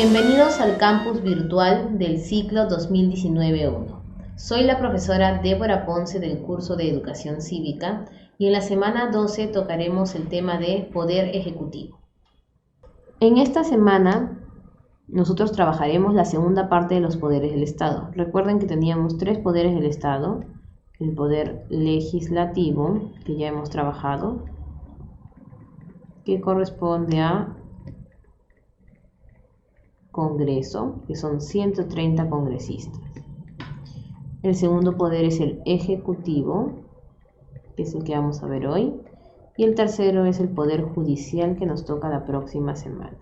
Bienvenidos al campus virtual del ciclo 2019-1. Soy la profesora Débora Ponce del curso de Educación Cívica y en la semana 12 tocaremos el tema de Poder Ejecutivo. En esta semana nosotros trabajaremos la segunda parte de los poderes del Estado. Recuerden que teníamos 3 poderes del Estado: el poder legislativo, que ya hemos trabajado, que corresponde a Congreso, que son 130 congresistas. El segundo poder es el ejecutivo, que es el que vamos a ver hoy. Y el tercero es el poder judicial, que nos toca la próxima semana.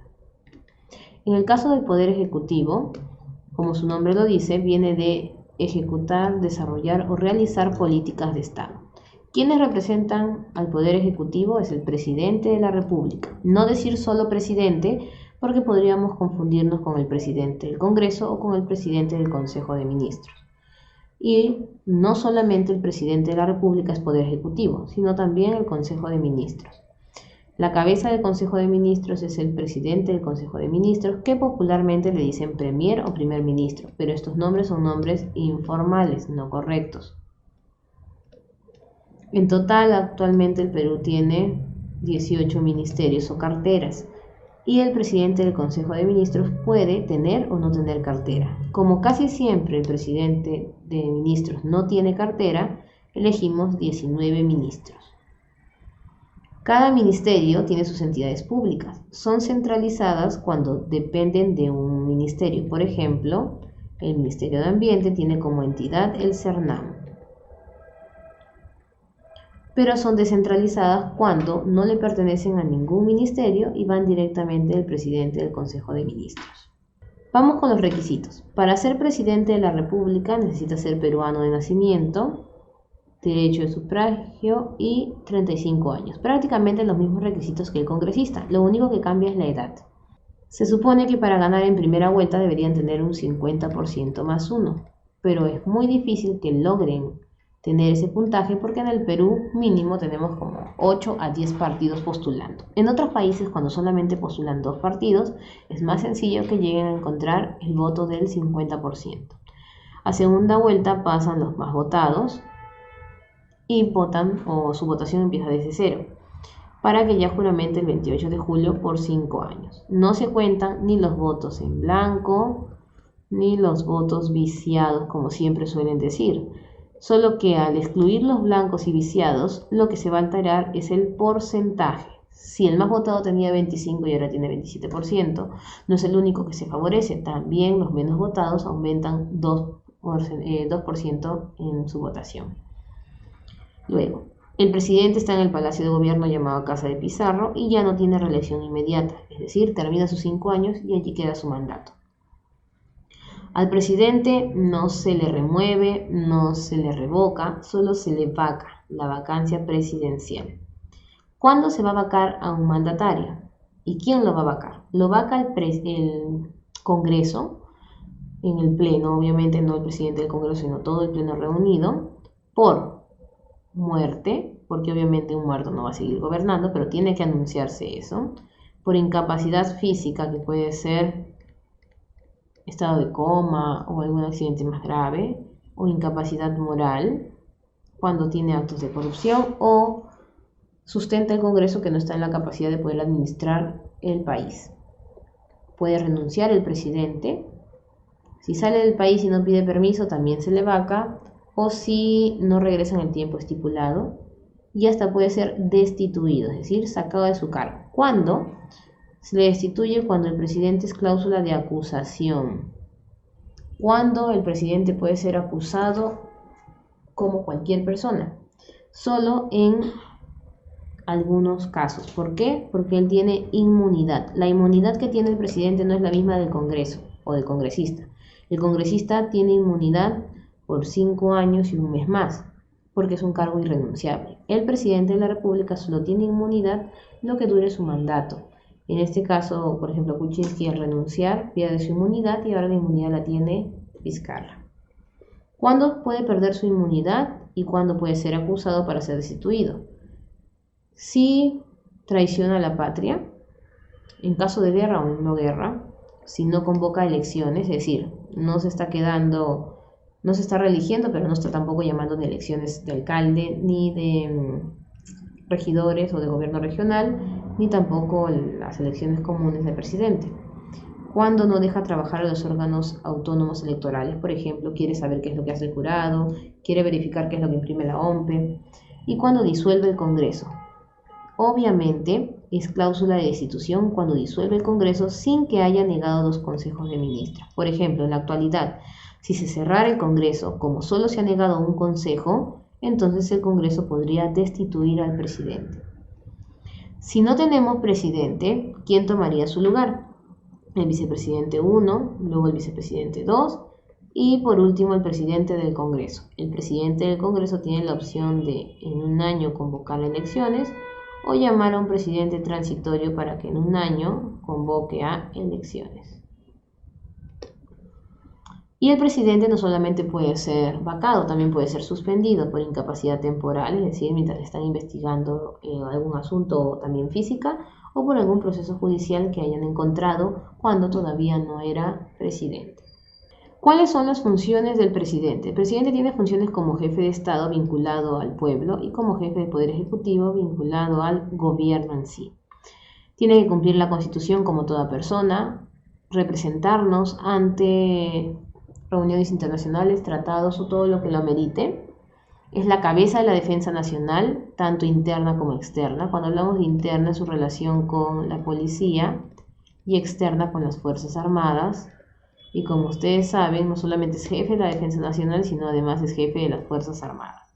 En el caso del poder ejecutivo, como su nombre lo dice, viene de ejecutar, desarrollar o realizar políticas de Estado. ¿Quiénes representan al poder ejecutivo? Es el presidente de la República. No decir solo presidente, porque podríamos confundirnos con el presidente del Congreso o con el presidente del Consejo de Ministros. Y no solamente el presidente de la República es poder ejecutivo, sino también el Consejo de Ministros. La cabeza del Consejo de Ministros es el presidente del Consejo de Ministros, que popularmente le dicen premier o primer ministro, pero estos nombres son nombres informales, no correctos. En total, actualmente el Perú tiene 18 ministerios o carteras, y el presidente del Consejo de Ministros puede tener o no tener cartera. Como casi siempre el presidente de ministros no tiene cartera, elegimos 19 ministros. Cada ministerio tiene sus entidades públicas. Son centralizadas cuando dependen de un ministerio. Por ejemplo, el Ministerio de Ambiente tiene como entidad el CERNAM. Pero son descentralizadas cuando no le pertenecen a ningún ministerio y van directamente del presidente del Consejo de Ministros. Vamos con los requisitos. Para ser presidente de la República necesita ser peruano de nacimiento, derecho de sufragio y 35 años. Prácticamente los mismos requisitos que el congresista, lo único que cambia es la edad. Se supone que para ganar en primera vuelta deberían tener un 50% más 1, pero es muy difícil que logren tener ese puntaje porque en el Perú mínimo tenemos como 8 a 10 partidos postulando. En otros países, cuando solamente postulan 2 partidos, es más sencillo que lleguen a encontrar el voto del 50%. A segunda vuelta pasan los más votados y votan, o su votación empieza desde cero, para que ya juramente el 28 de julio por 5 años. No se cuentan ni los votos en blanco ni los votos viciados, como siempre suelen decir. Solo que al excluir los blancos y viciados, lo que se va a alterar es el porcentaje. Si el más votado tenía 25 y ahora tiene 27%, no es el único que se favorece. También los menos votados aumentan 2% en su votación. Luego, el presidente está en el Palacio de Gobierno llamado Casa de Pizarro y ya no tiene reelección inmediata, es decir, termina sus 5 años y allí queda su mandato. Al presidente no se le remueve, no se le revoca, solo se le vaca, la vacancia presidencial. ¿Cuándo se va a vacar a un mandatario? ¿Y quién lo va a vacar? Lo vaca el Congreso, en el Pleno, obviamente no el presidente del Congreso, sino todo el Pleno reunido, por muerte, porque obviamente un muerto no va a seguir gobernando, pero tiene que anunciarse eso, por incapacidad física, que puede ser estado de coma o algún accidente más grave, o incapacidad moral cuando tiene actos de corrupción o sustenta el Congreso que no está en la capacidad de poder administrar el país. Puede renunciar el presidente. Si sale del país y no pide permiso, también se le vaca, o si no regresa en el tiempo estipulado, y hasta puede ser destituido, es decir, sacado de su cargo. ¿Cuándo? Se le destituye cuando el presidente es cláusula de acusación. Cuando el presidente puede ser acusado como cualquier persona. Solo en algunos casos. ¿Por qué? Porque él tiene inmunidad. La inmunidad que tiene el presidente no es la misma del Congreso o del congresista. El congresista tiene inmunidad por 5 años y un mes más, porque es un cargo irrenunciable. El presidente de la República solo tiene inmunidad lo que dure su mandato. En este caso, por ejemplo, Kuczynski al renunciar pierde su inmunidad y ahora la inmunidad la tiene Vizcarra. ¿Cuándo puede perder su inmunidad y cuándo puede ser acusado para ser destituido? Si traiciona a la patria, en caso de guerra o no guerra, si no convoca elecciones, es decir, no se está reeligiendo, pero no está tampoco llamando de elecciones de alcalde, ni de regidores o de gobierno regional, ni tampoco las elecciones comunes del presidente. Cuando no deja trabajar a los órganos autónomos electorales, por ejemplo, quiere saber qué es lo que hace el jurado, quiere verificar qué es lo que imprime la OMPE, y cuando disuelve el Congreso. Obviamente, es cláusula de destitución cuando disuelve el Congreso sin que haya negado 2 consejos de ministros. Por ejemplo, en la actualidad, si se cerrara el Congreso, como solo se ha negado un consejo, entonces el Congreso podría destituir al presidente. Si no tenemos presidente, ¿quién tomaría su lugar? El vicepresidente 1, luego el vicepresidente 2 y por último el presidente del Congreso. El presidente del Congreso tiene la opción de en un año convocar elecciones o llamar a un presidente transitorio para que en un año convoque a elecciones. Y el presidente no solamente puede ser vacado, también puede ser suspendido por incapacidad temporal, es decir, mientras están investigando algún asunto también física o por algún proceso judicial que hayan encontrado cuando todavía no era presidente. ¿Cuáles son las funciones del presidente? El presidente tiene funciones como jefe de Estado vinculado al pueblo y como jefe de Poder Ejecutivo vinculado al gobierno en sí. Tiene que cumplir la Constitución como toda persona, representarnos ante reuniones internacionales, tratados o todo lo que lo amerite. Es la cabeza de la defensa nacional, tanto interna como externa. Cuando hablamos de interna, es su relación con la policía y externa con las Fuerzas Armadas. Y como ustedes saben, no solamente es jefe de la defensa nacional, sino además es jefe de las Fuerzas Armadas.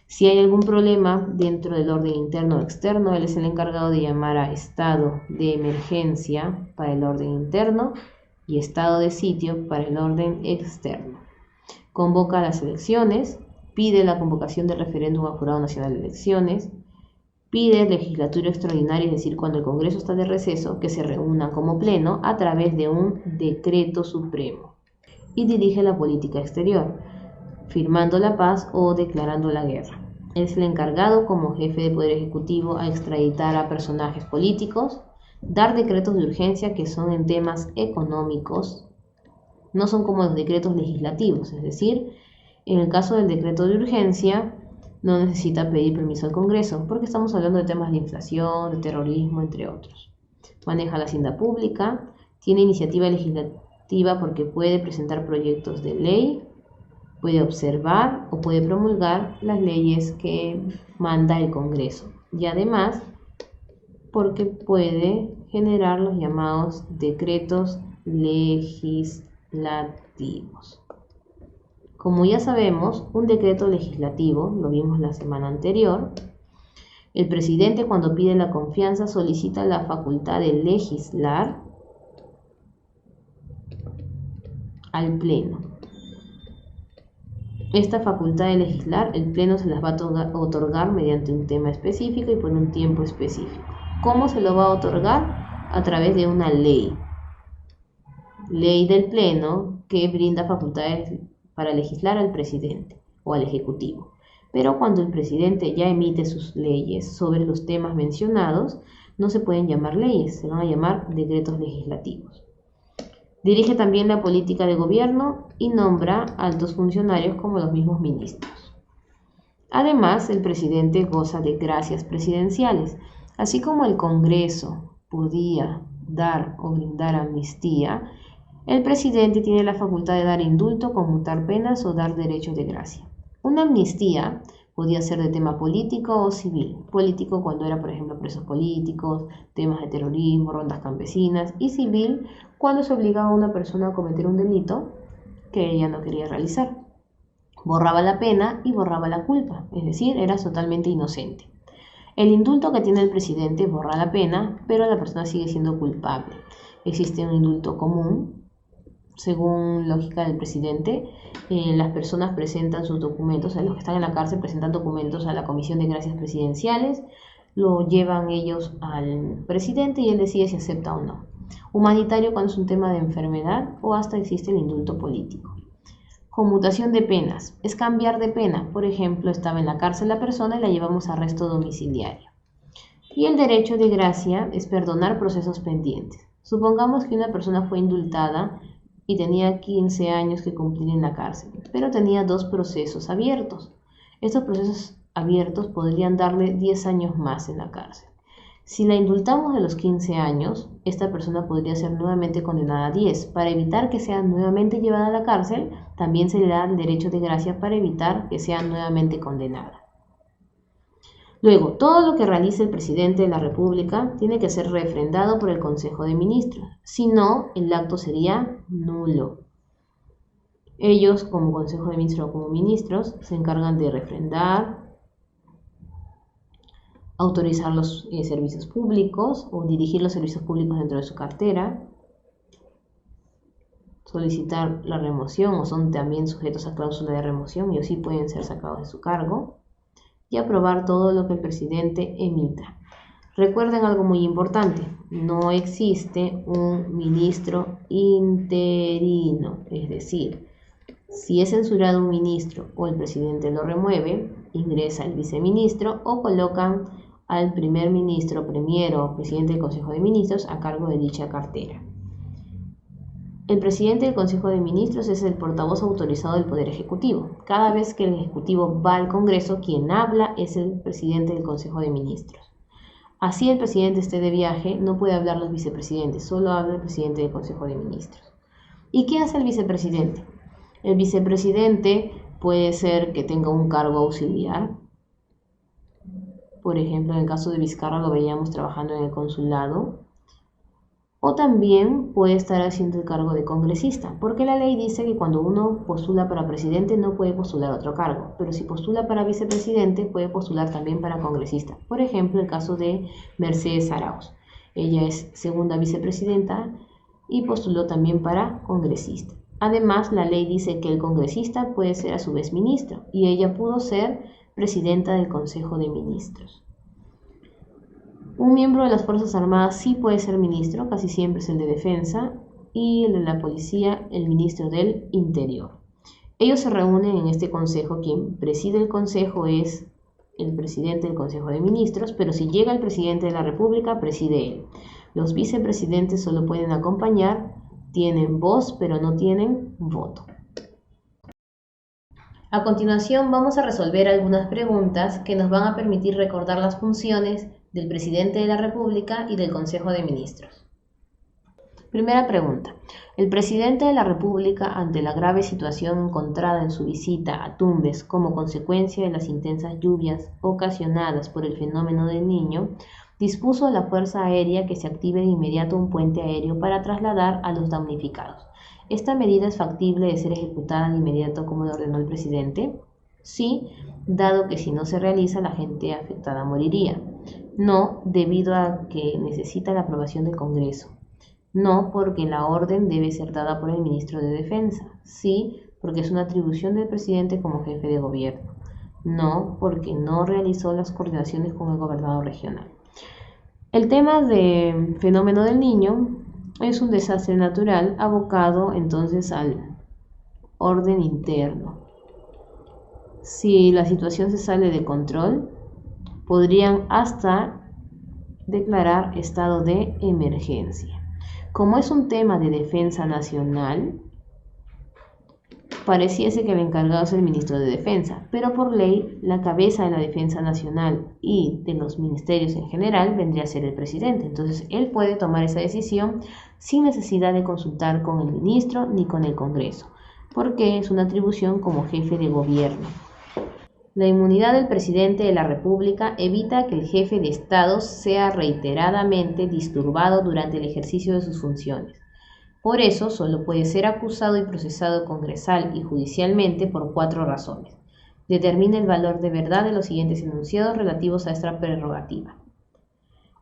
Si hay algún problema dentro del orden interno o externo, él es el encargado de llamar a estado de emergencia para el orden interno y estado de sitio para el orden externo. Convoca las elecciones, pide la convocación del referéndum al Jurado Nacional de Elecciones, pide legislatura extraordinaria, es decir, cuando el Congreso está de receso, que se reúna como pleno a través de un decreto supremo y dirige la política exterior, firmando la paz o declarando la guerra. Es el encargado como jefe de Poder Ejecutivo a extraditar a personajes políticos, dar decretos de urgencia que son en temas económicos, no son como los decretos legislativos, es decir, en el caso del decreto de urgencia no necesita pedir permiso al Congreso porque estamos hablando de temas de inflación, de terrorismo, entre otros. Maneja la hacienda pública, tiene iniciativa legislativa porque puede presentar proyectos de ley, puede observar o puede promulgar las leyes que manda el Congreso y además porque puede generar los llamados decretos legislativos. Como ya sabemos, un decreto legislativo, lo vimos la semana anterior, el presidente cuando pide la confianza solicita la facultad de legislar al Pleno. Esta facultad de legislar, el Pleno se las va a otorgar mediante un tema específico y por un tiempo específico. ¿Cómo se lo va a otorgar? A través de una ley. Ley del Pleno que brinda facultades para legislar al presidente o al Ejecutivo. Pero cuando el presidente ya emite sus leyes sobre los temas mencionados, no se pueden llamar leyes, se van a llamar decretos legislativos. Dirige también la política de gobierno y nombra altos funcionarios como los mismos ministros. Además, el presidente goza de gracias presidenciales. Así como el Congreso podía dar o brindar amnistía, el presidente tiene la facultad de dar indulto, conmutar penas o dar derecho de gracia. Una amnistía podía ser de tema político o civil. Político cuando era, por ejemplo, presos políticos, temas de terrorismo, rondas campesinas, y civil cuando se obligaba a una persona a cometer un delito que ella no quería realizar. Borraba la pena y borraba la culpa, es decir, era totalmente inocente. El indulto que tiene el presidente borra la pena, pero la persona sigue siendo culpable. Existe un indulto común. Según lógica del presidente, las personas presentan sus documentos, los que están en la cárcel presentan documentos a la Comisión de Gracias Presidenciales, lo llevan ellos al presidente y él decide si acepta o no. Humanitario cuando es un tema de enfermedad o hasta existe el indulto político. Conmutación de penas es cambiar de pena. Por ejemplo, estaba en la cárcel la persona y la llevamos a arresto domiciliario. Y el derecho de gracia es perdonar procesos pendientes. Supongamos que una persona fue indultada y tenía 15 años que cumplir en la cárcel, pero tenía 2 procesos abiertos. Estos procesos abiertos podrían darle 10 años más en la cárcel. Si la indultamos de los 15 años, esta persona podría ser nuevamente condenada a 10. Para evitar que sea nuevamente llevada a la cárcel, también se le da el derecho de gracia para evitar que sea nuevamente condenada. Luego, todo lo que realice el presidente de la República tiene que ser refrendado por el Consejo de Ministros. Si no, el acto sería nulo. Ellos, como Consejo de Ministros o como ministros, se encargan de refrendar, autorizar los servicios públicos o dirigir los servicios públicos dentro de su cartera, solicitar la remoción o son también sujetos a cláusula de remoción y así pueden ser sacados de su cargo, y aprobar todo lo que el presidente emita. Recuerden algo muy importante, no existe un ministro interino, es decir, si es censurado un ministro o el presidente lo remueve, ingresa el viceministro o colocan al primer ministro, premier o presidente del Consejo de Ministros a cargo de dicha cartera. El presidente del Consejo de Ministros es el portavoz autorizado del Poder Ejecutivo. Cada vez que el Ejecutivo va al Congreso, quien habla es el presidente del Consejo de Ministros. Así el presidente esté de viaje, no puede hablar los vicepresidentes, solo habla el presidente del Consejo de Ministros. ¿Y qué hace el vicepresidente? El vicepresidente puede ser que tenga un cargo auxiliar. Por ejemplo, en el caso de Vizcarra lo veíamos trabajando en el consulado. O también puede estar haciendo el cargo de congresista, porque la ley dice que cuando uno postula para presidente no puede postular otro cargo, pero si postula para vicepresidente puede postular también para congresista. Por ejemplo, el caso de Mercedes Arauz. Ella es segunda vicepresidenta y postuló también para congresista. Además, la ley dice que el congresista puede ser a su vez ministro y ella pudo ser presidenta del Consejo de Ministros. Un miembro de las Fuerzas Armadas sí puede ser ministro, casi siempre es el de Defensa, y el de la Policía, el ministro del Interior. Ellos se reúnen en este consejo, quien preside el consejo es el presidente del Consejo de Ministros, pero si llega el presidente de la República, preside él. Los vicepresidentes solo pueden acompañar, tienen voz, pero no tienen voto. A continuación vamos a resolver algunas preguntas que nos van a permitir recordar las funciones del presidente de la República y del Consejo de Ministros. Primera pregunta. El presidente de la República, ante la grave situación encontrada en su visita a Tumbes como consecuencia de las intensas lluvias ocasionadas por el fenómeno del Niño, dispuso a la Fuerza Aérea que se active de inmediato un puente aéreo para trasladar a los damnificados. ¿Esta medida es factible de ser ejecutada de inmediato como lo ordenó el presidente? Sí, dado que si no se realiza la gente afectada moriría. No, debido a que necesita la aprobación del Congreso. No, porque la orden debe ser dada por el ministro de Defensa. Sí, porque es una atribución del presidente como jefe de gobierno. No, porque no realizó las coordinaciones con el gobernador regional. El tema del fenómeno del Niño es un desastre natural abocado entonces al orden interno. Si la situación se sale de control, podrían hasta declarar estado de emergencia. Como es un tema de defensa nacional, pareciese que el encargado es el ministro de Defensa, pero por ley la cabeza de la defensa nacional y de los ministerios en general vendría a ser el presidente. Entonces él puede tomar esa decisión sin necesidad de consultar con el ministro ni con el Congreso, porque es una atribución como jefe de gobierno. La inmunidad del presidente de la República evita que el jefe de Estado sea reiteradamente disturbado durante el ejercicio de sus funciones. Por eso, solo puede ser acusado y procesado congresal y judicialmente por 4 razones. Determina el valor de verdad de los siguientes enunciados relativos a esta prerrogativa.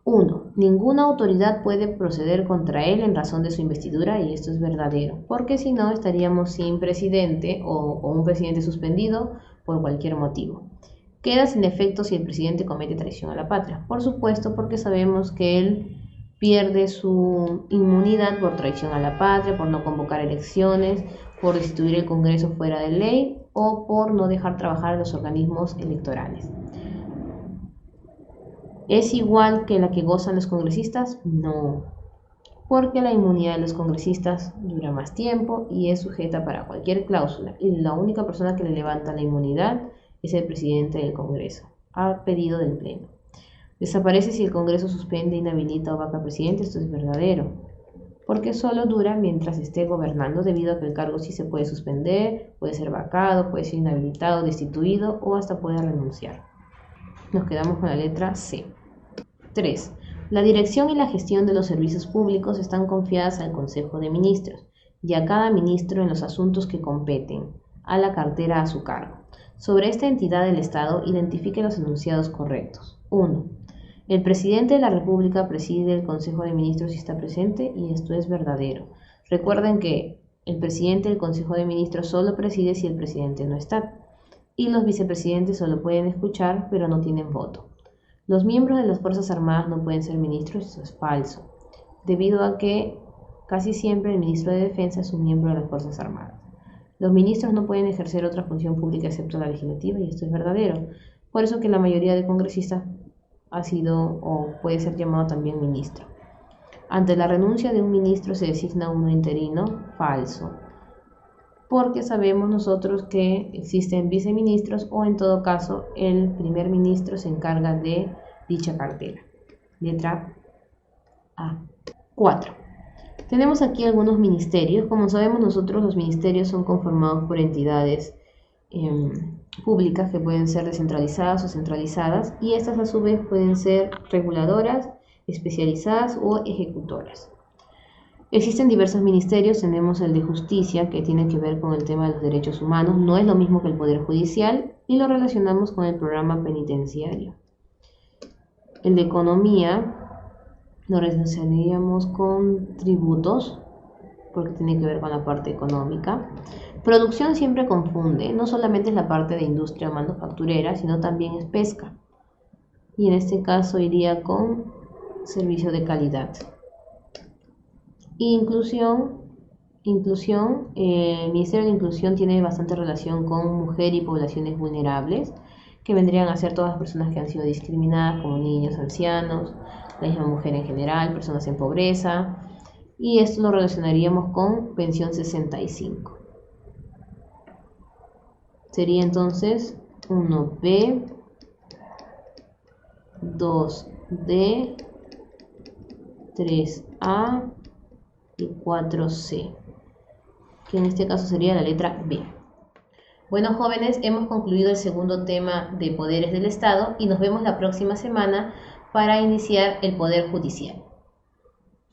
1. Ninguna autoridad puede proceder contra él en razón de su investidura, y esto es verdadero, porque si no estaríamos sin presidente o un presidente suspendido por cualquier motivo. Queda sin efecto si el presidente comete traición a la patria. Por supuesto, porque sabemos que él pierde su inmunidad por traición a la patria, por no convocar elecciones, por destituir el Congreso fuera de ley o por no dejar trabajar a los organismos electorales. ¿Es igual que la que gozan los congresistas? No. porque la inmunidad de los congresistas dura más tiempo y es sujeta para cualquier cláusula, y la única persona que le levanta la inmunidad es el presidente del Congreso, a pedido del Pleno. Desaparece si el Congreso suspende, inhabilita o vaca al presidente. Esto es verdadero, porque solo dura mientras esté gobernando, debido a que el cargo sí se puede suspender, puede ser vacado, puede ser inhabilitado, destituido o hasta puede renunciar. Nos quedamos con la letra C. 3. La dirección y la gestión de los servicios públicos están confiadas al Consejo de Ministros y a cada ministro en los asuntos que competen a la cartera a su cargo. Sobre esta entidad del Estado, identifique los enunciados correctos. 1. El presidente de la República preside el Consejo de Ministros si está presente, y esto es verdadero. Recuerden que el presidente del Consejo de Ministros solo preside si el presidente no está, y los vicepresidentes solo pueden escuchar, pero no tienen voto. Los miembros de las Fuerzas Armadas no pueden ser ministros, eso es falso, debido a que casi siempre el ministro de Defensa es un miembro de las Fuerzas Armadas. Los ministros no pueden ejercer otra función pública excepto la legislativa, y esto es verdadero. Por eso que la mayoría de congresistas ha sido o puede ser llamado también ministro. Ante la renuncia de un ministro se designa uno interino, falso, porque sabemos nosotros que existen viceministros o en todo caso el primer ministro se encarga de dicha cartera. Letra A. 4. Tenemos aquí algunos ministerios. Como sabemos nosotros, los ministerios son conformados por entidades públicas que pueden ser descentralizadas o centralizadas, y estas a su vez pueden ser reguladoras, especializadas o ejecutoras. Existen diversos ministerios. Tenemos el de Justicia, que tiene que ver con el tema de los derechos humanos, no es lo mismo que el Poder Judicial, y lo relacionamos con el programa penitenciario. El de Economía lo relacionaríamos con tributos, porque tiene que ver con la parte económica. Producción siempre confunde, no solamente es la parte de industria o manufacturera, sino también es pesca. Y en este caso iría con servicio de calidad. Inclusión, el Ministerio de Inclusión tiene bastante relación con mujer y poblaciones vulnerables, que vendrían a ser todas las personas que han sido discriminadas, como niños, ancianos, la misma mujer en general, personas en pobreza, y esto lo relacionaríamos con pensión 65. Sería entonces 1B, 2D, 3A y 4C, que en este caso sería la letra B. Bueno, jóvenes, hemos concluido el segundo tema de poderes del Estado y nos vemos la próxima semana para iniciar el Poder Judicial.